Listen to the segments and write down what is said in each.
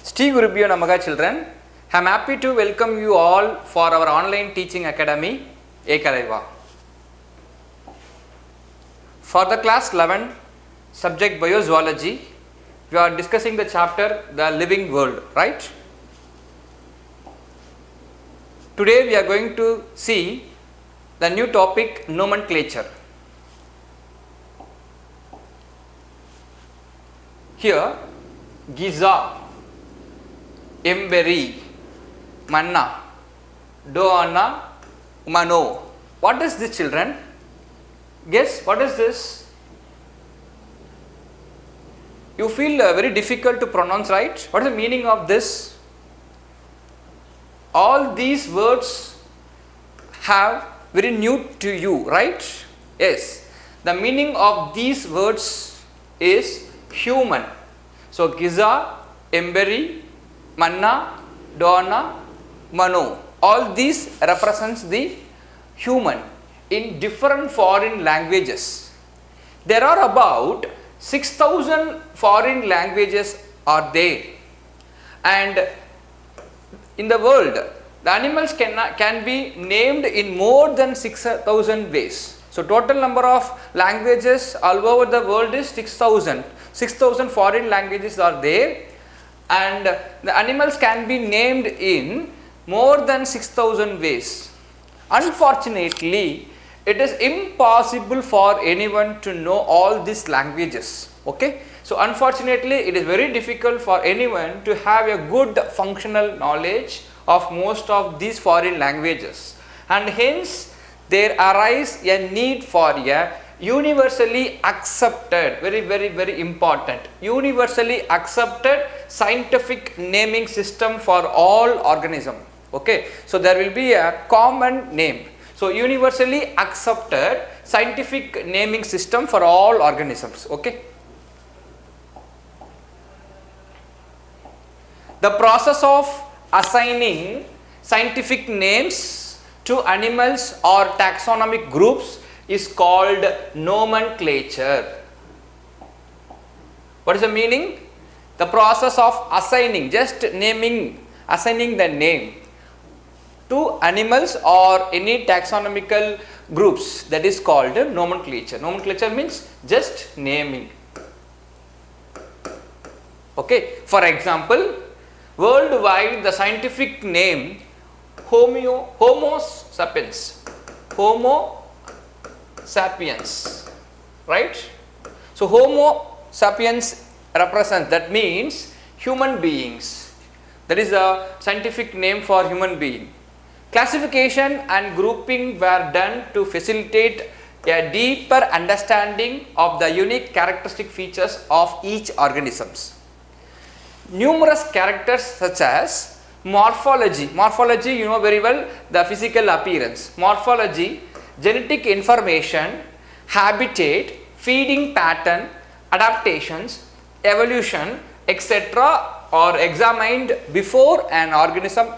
Shri Gurubhyo Namaha children, I am happy to welcome you all for our online teaching academy Ekalaiva. For the class 11 subject biozoology, we are discussing the chapter the living world, right? Today we are going to see the new topic nomenclature. Here Giza, Emberry, Manna, Doana, Mano. What is this, children? Guess what is this? You feel very difficult to pronounce, right? What is the meaning of this? All these words have very new to you, right? Yes. The meaning of these words is human. So Giza, Emberry, Manna, Dona, Mano, all these represents the human in different foreign languages. There are about 6,000 foreign languages are there, and in the world the animals can be named in more than 6,000 ways. So total number of languages all over the world is 6,000. 6,000 foreign languages are there, and the animals can be named in more than 6,000 ways. Unfortunately, it is impossible for anyone to know all these languages. Okay, so unfortunately it is very difficult for anyone to have a good functional knowledge of most of these foreign languages, and hence there arise a need for a universally accepted, very important, universally accepted scientific naming system for all organisms. Okay, so there will be a common name. So universally accepted scientific naming system for all organisms. Okay, the process of assigning scientific names to animals or taxonomic groups is called nomenclature. What is the meaning? The process of assigning, just naming, assigning the name to animals or any taxonomical groups, that is called nomenclature. Nomenclature means just naming. Okay, for example, worldwide the scientific name Homo sapiens, right? So Homo sapiens represents, that means human beings. That is a scientific name for human being. Classification and grouping were done to facilitate a deeper understanding of the unique characteristic features of each organisms. Numerous characters such as morphology, you know very well, the physical appearance, morphology, genetic information, habitat, feeding pattern, adaptations, evolution, etc. are examined before an organism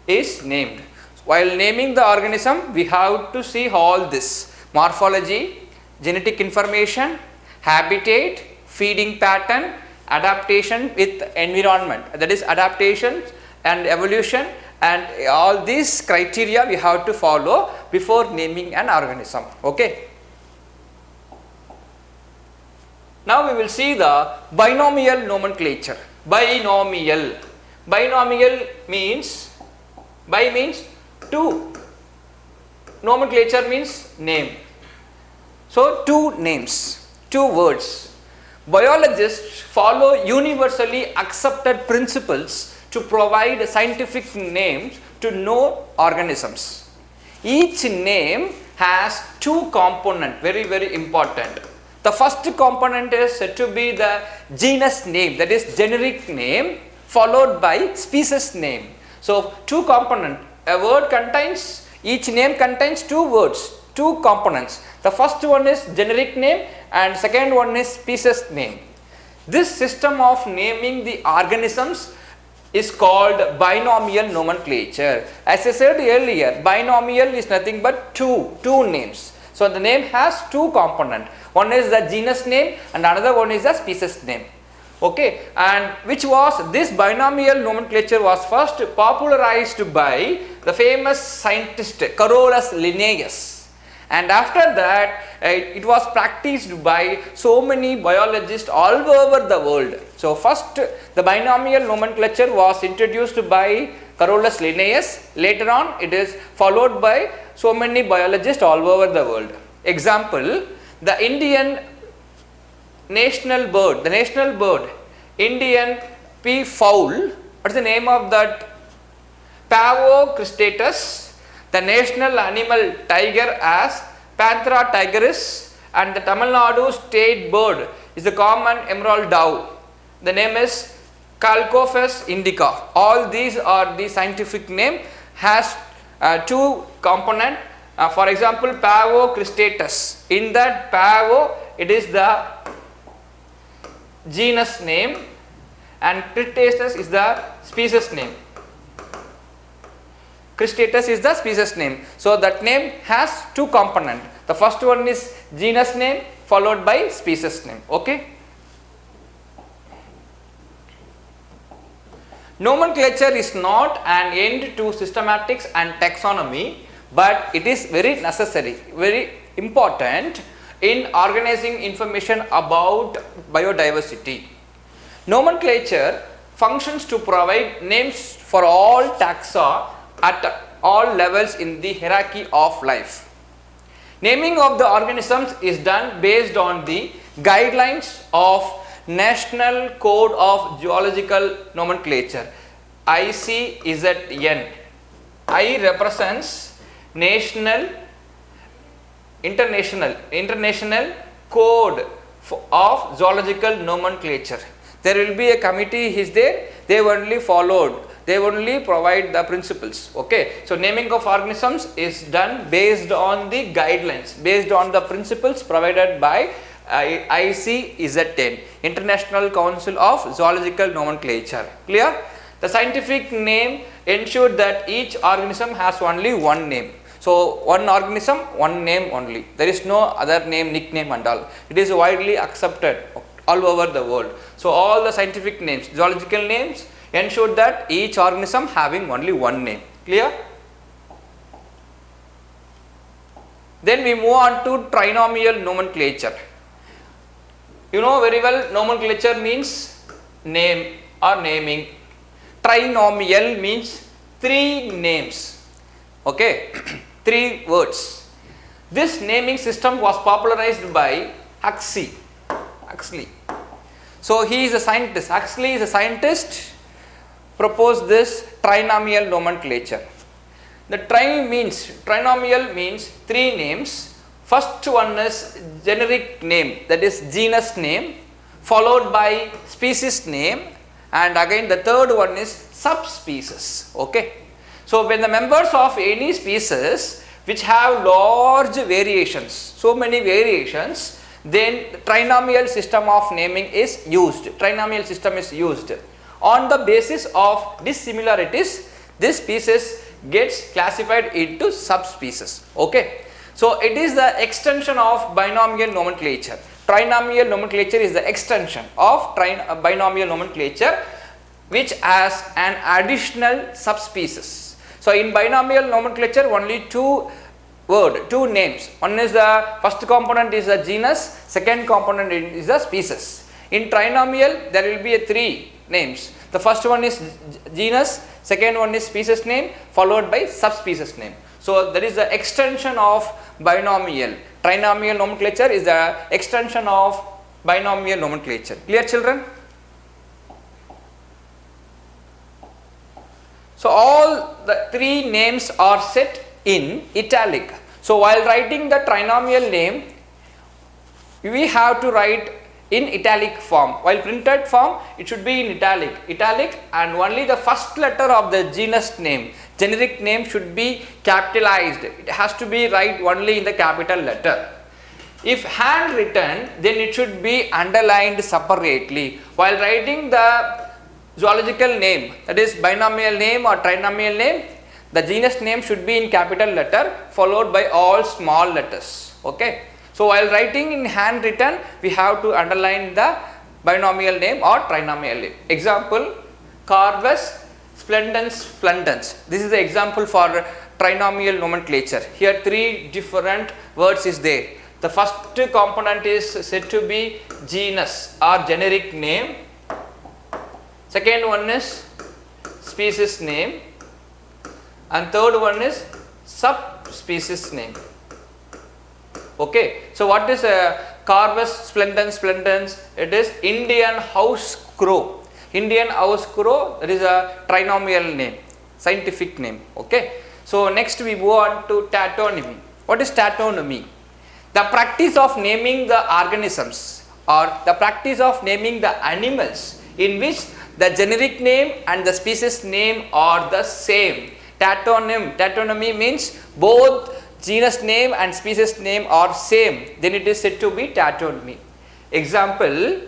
is named. While naming the organism, we have to see all this: morphology, genetic information, habitat, feeding pattern, adaptation with environment, that is adaptation and evolution, and all these criteria we have to follow before naming an organism. Okay. Now we will see the binomial nomenclature. Binomial means, bi means two, nomenclature means name. So two names, two words. Biologists follow universally accepted principles to provide scientific names to known organisms. Each name has two components, very important. The first component is said to be the genus name, that is generic name, followed by species name. So two components, a word contains, each name contains two words, two components. The first one is generic name and second one is species name. This system of naming the organisms is called binomial nomenclature. As I said earlier, binomial is nothing but two names. So the name has two components. One is the genus name and another one is the species name. Okay, and which was this binomial nomenclature was first popularized by the famous scientist Carolus Linnaeus, and after that it was practiced by so many biologists all over the world. So first the binomial nomenclature was introduced by Carolus Linnaeus, later on it is followed by so many biologists all over the world. Example, the Indian national bird, Indian peafowl, what is the name of that? Pavo cristatus. The national animal tiger as Panthera tigris, and the Tamil Nadu state bird is the common emerald dove. The name is Calcophus indica. All these are the scientific name, has two component. For example, Pavo cristatus. In that Pavo, it is the genus name, and cristatus is the species name. Cristatus is the species name. So that name has two components. The first one is genus name followed by species name. Okay. Nomenclature is not an end to systematics and taxonomy, but it is very necessary, very important in organizing information about biodiversity. Nomenclature functions to provide names for all taxa at all levels in the hierarchy of life. Naming of the organisms is done based on the guidelines of National Code of Zoological Nomenclature, ICZN. I represents International Code of Zoological Nomenclature. There will be a committee is there, they only followed, they only provide the principles. Okay, so naming of organisms is done based on the guidelines, based on the principles provided by ICZN, International Council of Zoological Nomenclature. Clear? The scientific name ensured that each organism has only one name. So one organism, one name only. There is no other name, nickname and all. It is widely accepted all over the world. So all the scientific names, zoological names, ensure that each organism having only one name. Clear? Then we move on to trinomial nomenclature. You know very well, nomenclature means name or naming. Trinomial means three names. Okay, three words. This naming system was popularized by Huxley. So he is a scientist. Huxley is a scientist. Proposed this trinomial nomenclature. The trinomial means three names. First one is generic name, that is genus name, followed by species name, and again the third one is subspecies. Okay. So when the members of any species which have large variations, so many variations, then the trinomial system of naming is used. Trinomial system is used. On the basis of dissimilarities, this species gets classified into subspecies. Okay. So it is the extension of binomial nomenclature. Trinomial nomenclature is the extension of binomial nomenclature, which has an additional subspecies. So in binomial nomenclature only two names. One is the first component is the genus, second component is the species. In trinomial there will be three names. The first one is genus, second one is species name, followed by subspecies name. So that is the extension of binomial. Trinomial nomenclature is the extension of binomial nomenclature. Clear, children? So all the three names are set in italic. So while writing the trinomial name, we have to write in italic form. While printed form, it should be in italic, and only the first letter of the genus name, generic name, should be capitalized. It has to be right only in the capital letter. If handwritten, then it should be underlined separately. While writing the zoological name, that is binomial name or trinomial name, the genus name should be in capital letter followed by all small letters. Okay. So while writing in handwritten, we have to underline the binomial name or trinomial name. Example, Corvus splendens splendens. This is the example for trinomial nomenclature. Here three different words is there. The first component is said to be genus or generic name. Second one is species name, and third one is subspecies name. Okay, so what is Corvus splendens splendens? It is Indian house crow. Indian house crow, that is a trinomial name, scientific name. Okay, so next we move on to taxonomy. What is taxonomy? The practice of naming the organisms or the practice of naming the animals in which the generic name and the species name are the same. Taxonomy means both genus name and species name are same, then it is said to be taxonomy. Example,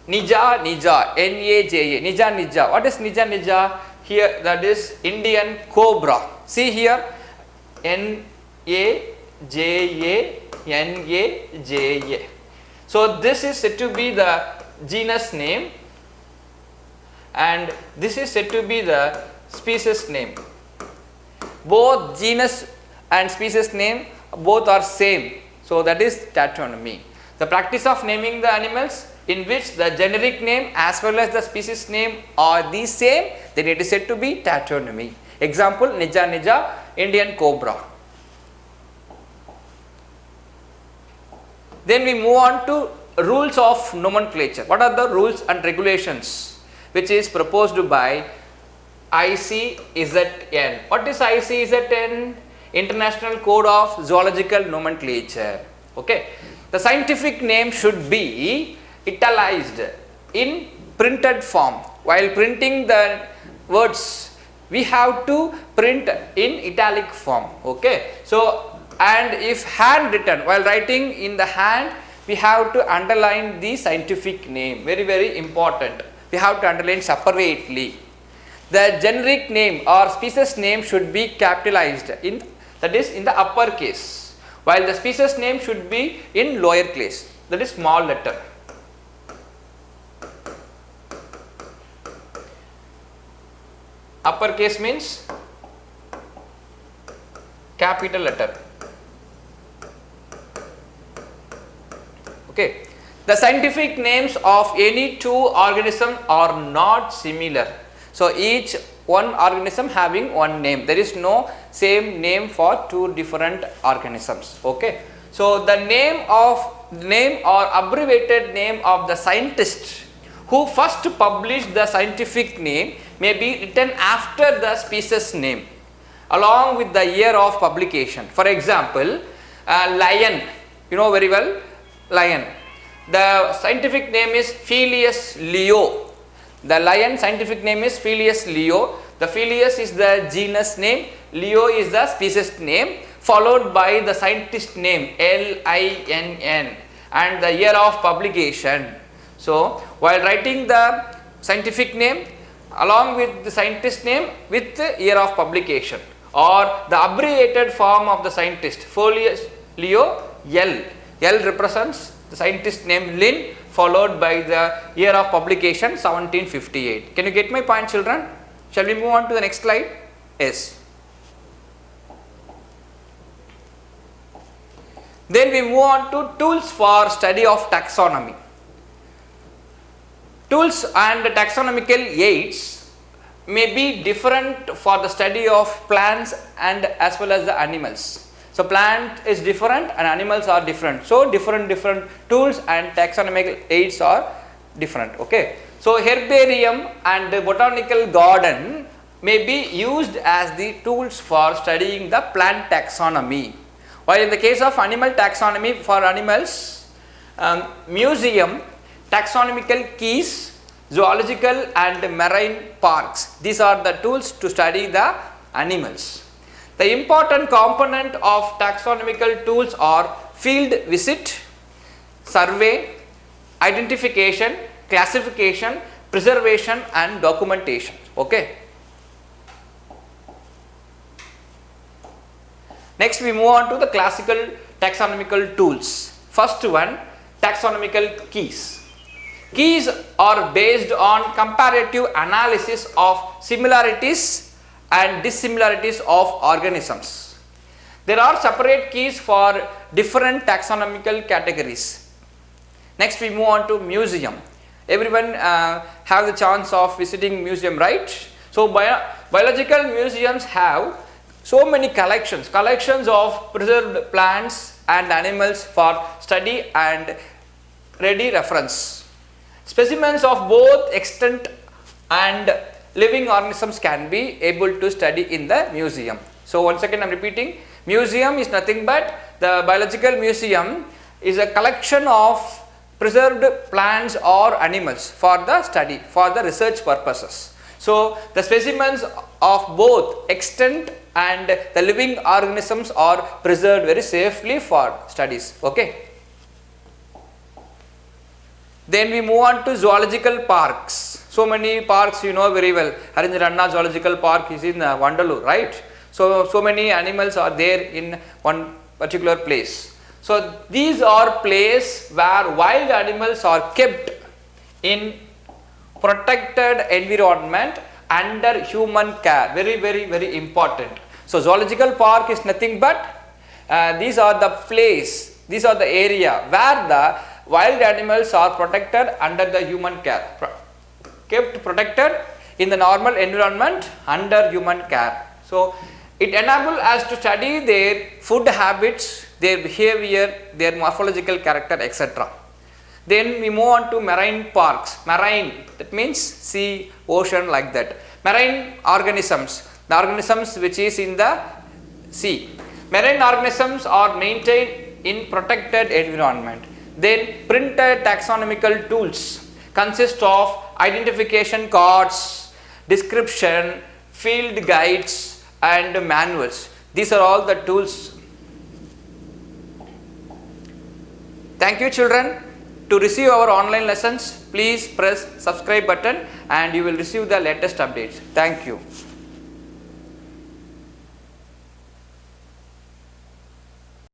Nija Nija, N-A-J-A, Nija Nija. What is Nija Nija? Here that is Indian cobra. See here, N-A-J-A, N-A-J-A. So this is said to be the genus name and this is said to be the species name. Both genus and species name both are same, so that is taxonomy. The practice of naming the animals in which the generic name as well as the species name are the same, then it is said to be taxonomy. Example, Nija Nija, Indian cobra. Then we move on to rules of nomenclature. What are the rules and regulations which is proposed by ICZN? What is ICZN? International Code of Zoological Nomenclature. Okay, the scientific name should be italicized in printed form. While printing the words, we have to print in italic form. Okay, so and if hand written, while writing in the hand, we have to underline the scientific name. Very, very important. We have to underline separately. The generic name or species name should be capitalized in, that is in the upper case, while the species name should be in lower case, that is small letter. Upper case means capital letter. Okay. The scientific names of any two organisms are not similar. So each one organism having one name. There is no same name for two different organisms. Okay. So the name or abbreviated name of the scientist who first published the scientific name may be written after the species name along with the year of publication. For example, lion, you know very well, lion. The scientific name is Felis leo. The lion scientific name is Felis leo. The Felis is the genus name, Leo is the species name, followed by the scientist name LINN and the year of publication. So while writing the scientific name along with the scientist name with the year of publication, or the abbreviated form of the scientist, Felis leo, L represents the scientist name Lin, followed by the year of publication 1758. Can you get my point, children? Shall we move on to the next slide? Yes. Then we move on to tools for study of taxonomy. Tools and taxonomical aids may be different for the study of plants and as well as the animals. So plant is different and animals are different. So different tools and taxonomical aids are different. Okay. So herbarium and botanical garden may be used as the tools for studying the plant taxonomy. While in the case of animal taxonomy for animals, museum, taxonomical keys, zoological and marine parks, these are the tools to study the animals. The important component of taxonomical tools are field visit, survey, identification, classification, preservation and documentation. Okay. Next we move on to the classical taxonomical tools. First one, taxonomical keys. Keys are based on comparative analysis of similarities and dissimilarities of organisms. There are separate keys for different taxonomical categories. Next we move on to museum. Everyone have the chance of visiting museum, right? So biological museums have so many collections of preserved plants and animals for study and ready reference. Specimens of both extant and living organisms can be able to study in the museum. So once again I am repeating, museum is nothing but, the biological museum is a collection of preserved plants or animals for the study, for the research purposes. So the specimens of both extant and the living organisms are preserved very safely for studies. Okay. Then we move on to zoological parks. So many parks you know very well. Harinjaranna Zoological Park is in Vandalur, right? So many animals are there in one particular place. So these are places where wild animals are kept in protected environment under human care. Very important. So zoological park is nothing but these are the place, these are the area where the wild animals are protected under the human care, kept protected in the normal environment under human care. So it enables us to study their food habits, their behavior, their morphological character, etc. Then we move on to marine parks. Marine, that means sea, ocean, like that. Marine organisms, the organisms which is in the sea. Marine organisms are maintained in protected environment. Then printed taxonomical tools consist of identification cards, description, field guides and manuals. These are all the tools. Thank you children. To receive our online lessons, please press subscribe button and you will receive the latest updates. Thank you.